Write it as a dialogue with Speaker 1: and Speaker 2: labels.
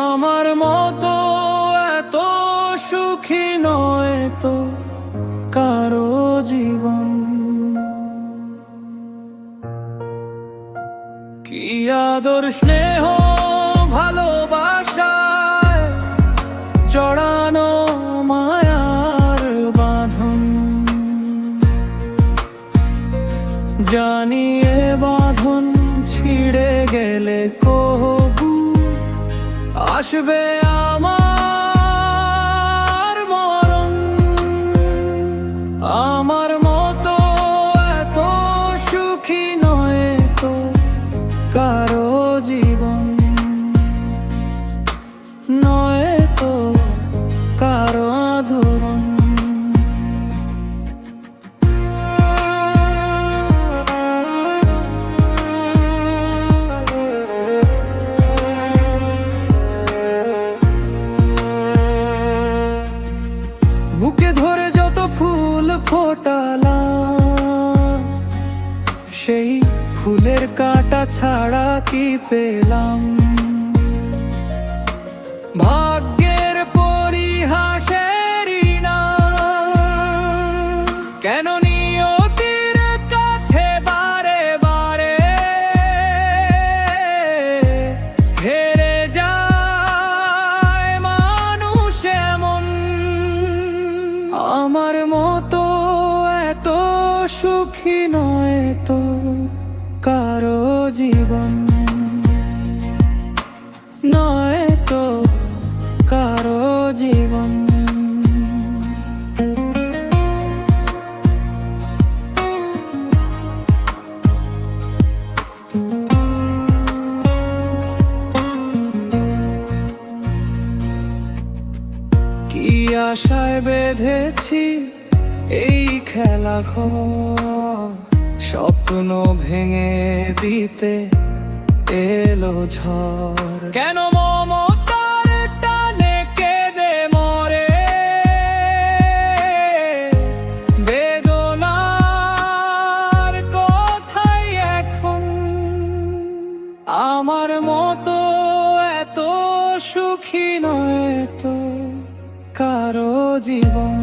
Speaker 1: আমার মতো এত সুখী নয় তো কারো জীবন। কি আদর স্নেহ ভালোবাসায় জড়ানো মায়ার বাঁধন, জানিয়ে বাঁধন ছিঁড়ে গেলে কবু আসবে আমার মরণ। আমার মতো এত সুখী নয় তো কারো জীবন, নয় তো কারো আধরণ। বুকে ধরে যত ফুল ফোটালাম, সেই ফুলের কাঁটা ছাড়া কি পেলাম? ভাগ্যের পরিহাসেরই না, কেন নিয়তির কাছে বারে বারে হেরে যায় মানুষ এমন। আমার মতো এত সুখী নয় তো কারো জীবন, নয় তো কারো জীবন। কি আশায় বেঁধেছি এই খেলা ঘর, স্বপ্ন ভেঙে দিতে এলো ঝড়। কেন মমতার টানে কেঁদে মরে বেদনার কথাই এখন? আমার মতো এত সুখী নয় তো কারো জীবন।